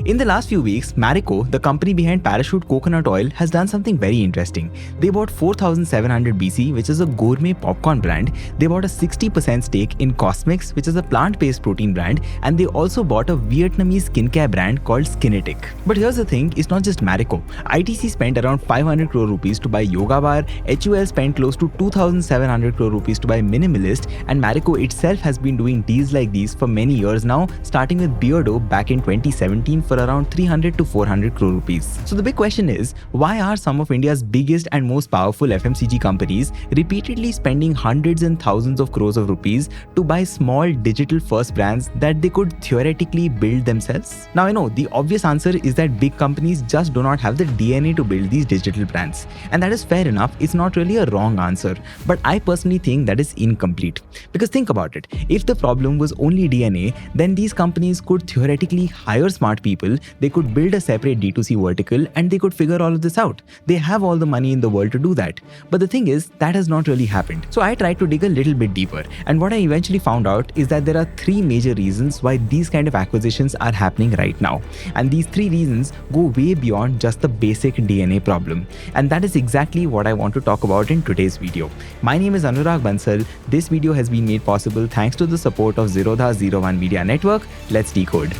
In the last few weeks, Marico, the company behind Parachute Coconut Oil, has done something very interesting. They bought 4700 BC, which is a gourmet popcorn brand. They bought a 60% stake in Cosmix, which is a plant-based protein brand, and they also bought a Vietnamese skincare brand called Skinetiq. But here's the thing, it's not just Marico. ITC spent around 500 crore rupees to buy Yogabar, HUL spent close to 2700 crore rupees to buy Minimalist, and Marico itself has been doing deals like these for many years now, starting with Beardo back in 2017 for around 300 to 400 crore rupees. So the big question is, why are some of India's biggest and most powerful FMCG companies repeatedly spending hundreds and thousands of crores of rupees to buy small digital first brands that they could theoretically build themselves? Now I know the obvious answer is that big companies just do not have the DNA to build these digital brands. And that is fair enough, it's not really a wrong answer. But I personally think that is incomplete. Because think about it, if the problem was only DNA, then these companies could theoretically hire smart people, they could build a separate D2C vertical, and they could figure all of this out. They have all the money in the world to do that. But the thing is, that has not really happened. So I tried to dig a little bit deeper, and what I eventually found out is that there are three major reasons why these kind of acquisitions are happening right now. And these three reasons go way beyond just the basic DNA problem. And that is exactly what I want to talk about in today's video. My name is Anurag Bansal. This video has been made possible thanks to the support of Zerodha 01 Media Network. Let's decode.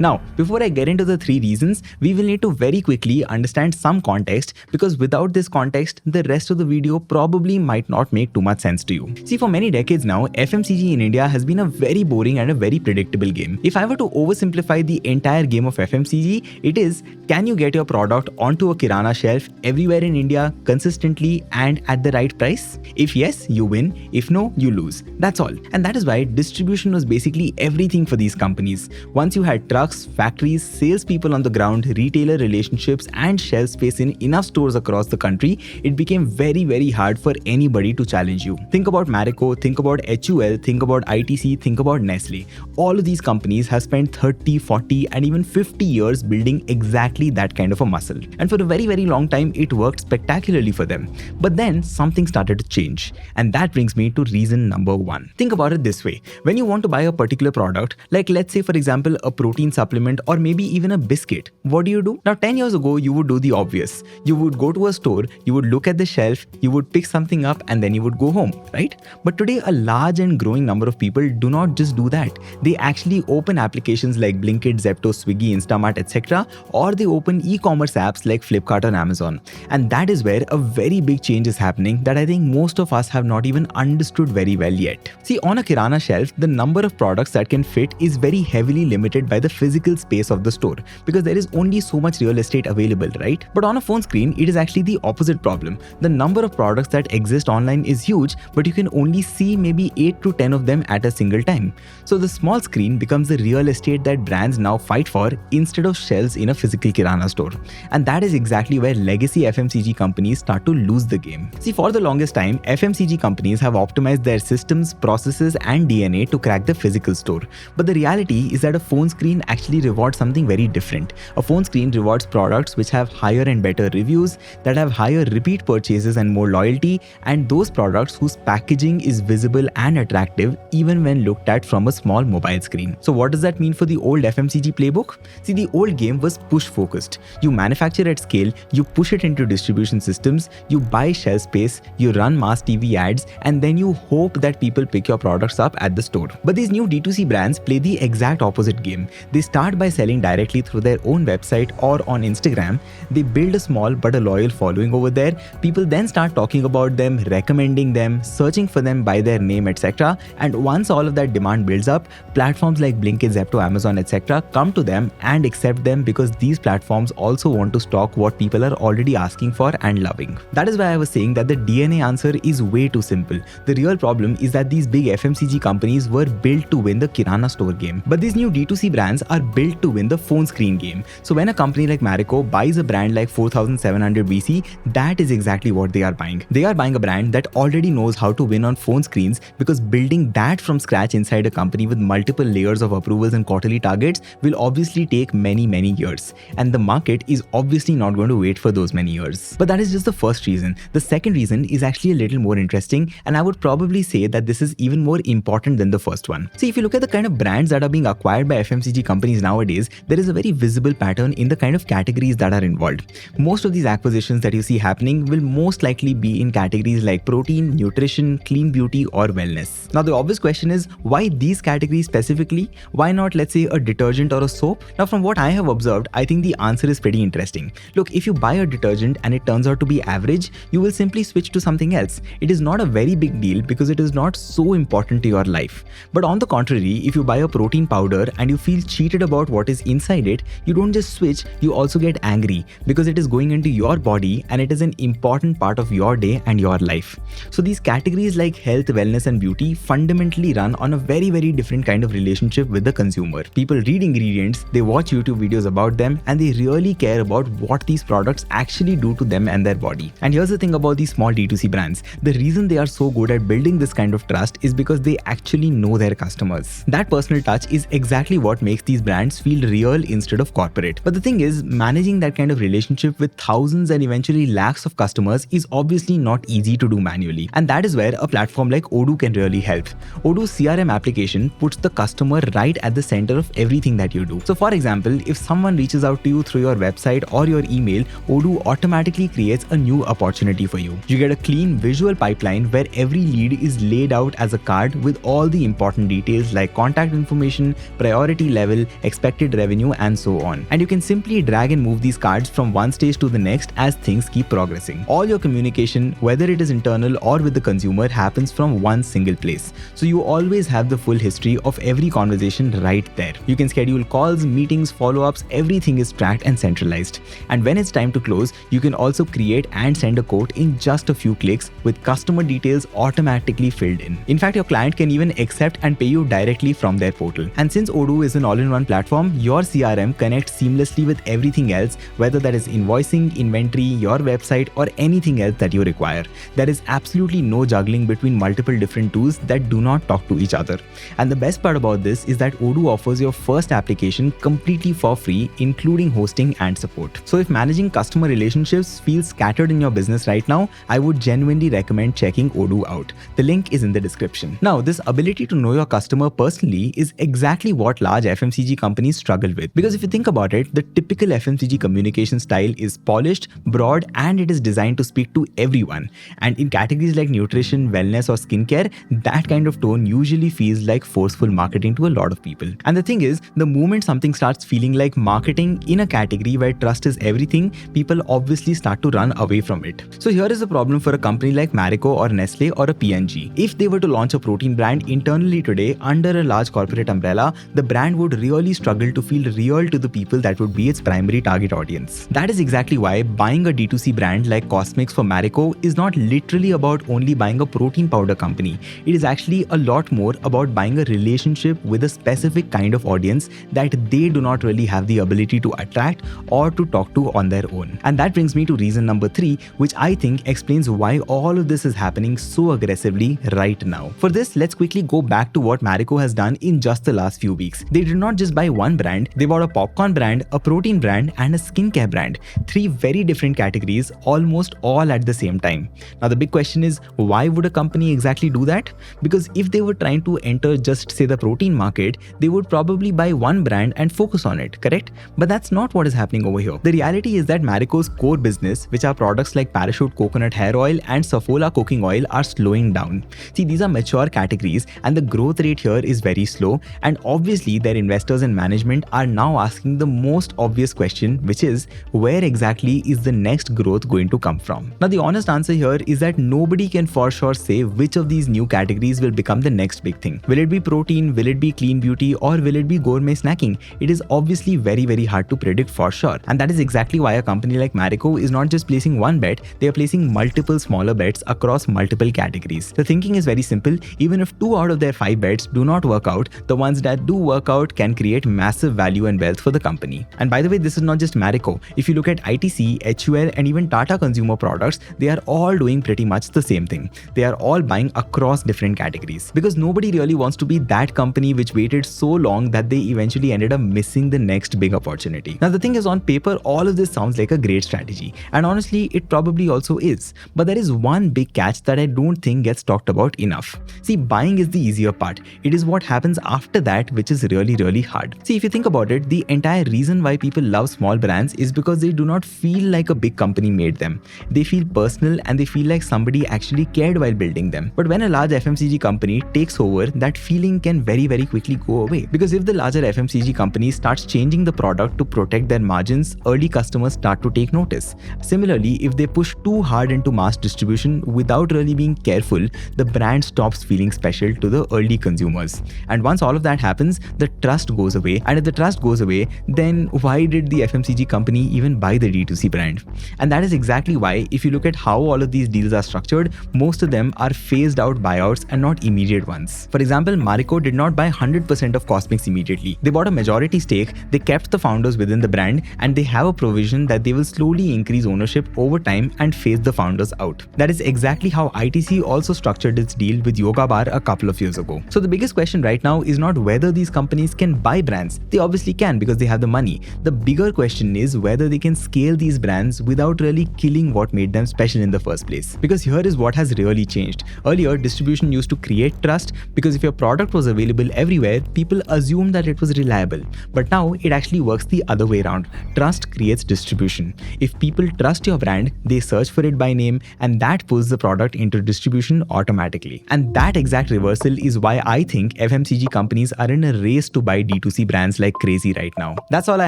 Now, before I get into the three reasons, we will need to very quickly understand some context, because without this context, the rest of the video probably might not make too much sense to you. See, for many decades now, FMCG in India has been a very boring and a very predictable game. If I were to oversimplify the entire game of FMCG, it is, can you get your product onto a kirana shelf everywhere in India consistently and at the right price? If yes, you win. If no, you lose. That's all. And that is why distribution was basically everything for these companies. Once you had trucks, factories, salespeople on the ground, retailer relationships, and shelf space in enough stores across the country, it became very, very hard for anybody to challenge you. Think about Marico, think about HUL, think about ITC, think about Nestle. All of these companies have spent 30, 40, and even 50 years building exactly that kind of a muscle. And for a very, very long time, it worked spectacularly for them. But then something started to change. And that brings me to reason number one. Think about it this way. When you want to buy a particular product, like let's say for example, a protein supplement or maybe even a biscuit, what do? Now 10 years ago, you would do the obvious. You would go to a store, you would look at the shelf, you would pick something up and then you would go home, right? But today, a large and growing number of people do not just do that. They actually open applications like Blinkit, Zepto, Swiggy, Instamart, etc. or they open e-commerce apps like Flipkart or Amazon. And that is where a very big change is happening that I think most of us have not even understood very well yet. See, on a kirana shelf, the number of products that can fit is very heavily limited by the physical space of the store, because there is only so much real estate available, right? But on a phone screen, it is actually the opposite problem. The number of products that exist online is huge, but you can only see maybe 8 to 10 of them at a single time. So the small screen becomes the real estate that brands now fight for instead of shelves in a physical kirana store. And that is exactly where legacy FMCG companies start to lose the game. See, for the longest time, FMCG companies have optimized their systems, processes, and DNA to crack the physical store. But the reality is that a phone screen actually rewards something very different. A phone screen rewards products which have higher and better reviews, that have higher repeat purchases and more loyalty, and those products whose packaging is visible and attractive even when looked at from a small mobile screen. So what does that mean for the old FMCG playbook? See, the old game was push focused. You manufacture at scale, you push it into distribution systems, you buy shelf space, you run mass TV ads, and then you hope that people pick your products up at the store. But these new D2C brands play the exact opposite game. They start by selling directly through their own website or on Instagram. They build a small but a loyal following over there. People then start talking about them, recommending them, searching for them by their name, etc. And once all of that demand builds up, platforms like Blinkit, Zepto, Amazon, etc. come to them and accept them, because these platforms also want to stock what people are already asking for and loving. That is why I was saying that the DNA answer is way too simple. The real problem is that these big FMCG companies were built to win the kirana store game. But these new D2C brands are built to win the phone screen game. So when a company like Marico buys a brand like 4700 VC, that is exactly what they are buying. They are buying a brand that already knows how to win on phone screens, because building that from scratch inside a company with multiple layers of approvals and quarterly targets will obviously take many years. And the market is obviously not going to wait for those many years. But that is just the first reason. The second reason is actually a little more interesting, and I would probably say that this is even more important than the first one. See, if you look at the kind of brands that are being acquired by FMCG companies nowadays, there is a very visible pattern in the kind of categories that are involved. Most of these acquisitions that you see happening will most likely be in categories like protein, nutrition, clean beauty, or wellness. Now the obvious question is, why these categories specifically? Why not, let's say, a detergent or a soap? Now from what I have observed, I think the answer is pretty interesting. Look, if you buy a detergent and it turns out to be average, you will simply switch to something else. It is not a very big deal because it is not so important to your life. But on the contrary, if you buy a protein powder and you feel cheated about what is inside it, you don't just switch, you also get angry because it is going into your body and it is an important part of your day and your life. So these categories like health, wellness, and beauty fundamentally run on a very different kind of relationship with the consumer. People read ingredients, they watch YouTube videos about them, and they really care about what these products actually do to them and their body. And here's the thing about these small D2C brands. The reason they are so good at building this kind of trust is because they actually know their customers. That personal touch is exactly what makes these brands feel real instead of corporate. But the thing is, managing that kind of relationship with thousands and eventually lakhs of customers is obviously not easy to do manually. And that is where a platform like Odoo can really help. Odoo's CRM application puts the customer right at the center of everything that you do. So for example, if someone reaches out to you through your website or your email, Odoo automatically creates a new opportunity for you. You get a clean visual pipeline where every lead is laid out as a card with all the important details like contact information, priority level, expected revenue, and so on. And you can simply drag and move these cards from one stage to the next as things keep progressing. All your communication, whether it is internal or with the consumer, happens from one single place. So you always have the full history of every conversation right there. You can schedule calls, meetings, follow-ups, everything is tracked and centralized. And when it's time to close, you can also create and send a quote in just a few clicks with customer details automatically filled in. In fact, your client can even accept and pay you directly from their portal. And since Odoo is an all-in-one platform, your CRM connects seamlessly with everything else, whether that is invoicing, inventory, your website, or anything else that you require. There is absolutely no juggling between multiple different tools that do not talk to each other. And the best part about this is that Odoo offers your first application completely for free, including hosting and support. So if managing customer relationships feels scattered in your business right now, I would genuinely recommend checking Odoo out. The link is in the description. Now, this ability to know your customer personally is exactly what large FMCG companies struggle with. Because if you think about it, the typical FMCG communication style is polished, broad, and it is designed to speak to everyone. And in categories like nutrition, wellness, or skincare, that kind of tone usually feels like forceful marketing to a lot of people. And the thing is, the moment something starts feeling like marketing in a category where trust is everything, people obviously start to run away from it. So here is the problem for a company like Marico or Nestle or a P&G. If they were to launch a protein brand internally today under a large corporate umbrella, the brand would really struggle to feel real to the people that would be its primary target audience. That is exactly why buying a D2C brand like Cosmix for Marico is not literally about only buying a protein powder company. It is actually a lot more about buying a relationship with a specific kind of audience that they do not really have the ability to attract or to talk to on their own. And that brings me to reason number 3, which I think explains why all of this is happening so aggressively right now. For this, let's quickly go back to what Marico has done in just the last few weeks. They did not just buy one brand, they bought a popcorn brand, a protein brand, and a skincare brand. 3 very different categories, almost all at the same time. Now the big question is, why would a company exactly do that? Because if they were trying to enter just say the protein market, they would probably buy one brand and focus on it, correct? But that's not what is happening over here. The reality is that Marico's core business, which are products like Parachute coconut hair oil and Saffola cooking oil, are slowing down. See, these are mature categories and the growth rate here is very slow, and obviously their investors and management are now asking the most obvious question, which is, where exactly is the next growth going to come from? Now the honest answer here is that nobody can for sure say which of these new categories will become the next big thing. Will it be protein, will it be clean beauty, or will it be gourmet snacking? It is obviously very hard to predict for sure. And that is exactly why a company like Marico is not just placing one bet, they are placing multiple smaller bets across multiple categories. The thinking is very simple. Even if 2 out of their 5 bets do not work out, the ones that do work out can create massive value and wealth for the company. And by the way, this is not just Marico. If you look at ITC, HUL and even Tata Consumer Products, they are all doing pretty much the same thing. They are all buying across different categories because nobody really wants to be that company which waited so long that they eventually ended up missing the next big opportunity. Now the thing is, on paper, all of this sounds like a great strategy, and honestly, it probably also is. But there is one big catch that I don't think gets talked about enough. See, buying is the easier part. It is what happens after that which is really hard. See, if you think about it, the entire reason why people love small brands is because they do not feel like a big company made them. They feel personal and they feel like somebody actually cared while building them. But when a large FMCG company takes over, that feeling can very quickly go away. Because if the larger FMCG company starts changing the product to protect their margins, early customers start to take notice. Similarly, if they push too hard into mass distribution without really being careful, the brand stops feeling special to the early consumers. And once all of that happens, the trust goes away. And if the trust goes away, then why did the FMCG company even buy the D2C brand? And that is exactly why, if you look at how all of these deals are structured, most of them are phased out buyouts and not immediate ones. For example, Marico did not buy 100% of Cosmix immediately. They bought a majority stake, they kept the founders within the brand, and they have a provision that they will slowly increase ownership over time and phase the founders out. That is exactly how ITC also structured its deal with Yogabar a couple of years ago. So the biggest question right now is not whether these companies can buy brands. They obviously can because they have the money. The bigger question is whether they can scale these brands without really killing what made them special in the first place. Because here is what has really changed. Earlier, distribution used to create trust because if your product was available everywhere, people assumed that it was reliable. But now it actually works the other way around. Trust creates distribution. If people trust your brand, they search for it by name, and that pulls the product into distribution automatically. And that exact reversal is why I think FMCG companies are in a race to buy D2C brands like crazy right now. That's all I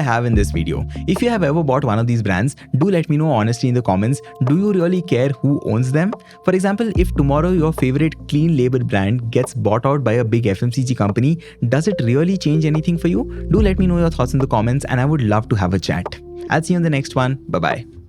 have in this video. If you have ever bought one of these brands, do let me know honestly in the comments. Do you really care who owns them? For example, if tomorrow your favorite clean label brand gets bought out by a big FMCG company, does it really change anything for you? Do let me know your thoughts in the comments and I would love to have a chat. I'll see you in the next one. Bye bye.